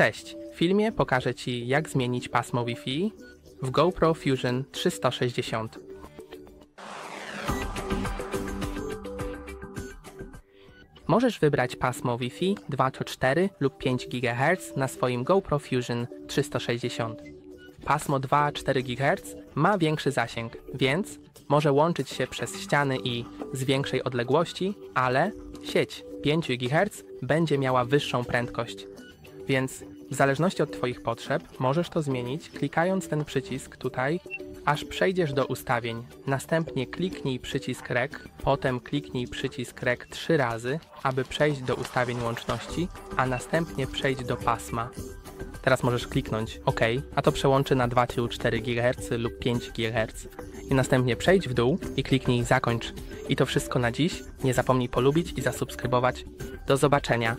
Cześć! W filmie pokażę Ci, jak zmienić pasmo Wi-Fi w GoPro Fusion 360. Możesz wybrać pasmo Wi-Fi 2,4 lub 5 GHz na swoim GoPro Fusion 360. Pasmo 2,4 GHz ma większy zasięg, więc może łączyć się przez ściany i z większej odległości, ale sieć 5 GHz będzie miała wyższą prędkość. Więc w zależności od Twoich potrzeb możesz to zmienić, klikając ten przycisk tutaj, aż przejdziesz do ustawień. Następnie kliknij przycisk REK, potem kliknij przycisk REK 3 razy, aby przejść do ustawień łączności, a następnie przejdź do pasma. Teraz możesz kliknąć OK, a to przełączy na 2,4 GHz lub 5 GHz. I następnie przejdź w dół i kliknij zakończ. I to wszystko na dziś. Nie zapomnij polubić i zasubskrybować. Do zobaczenia!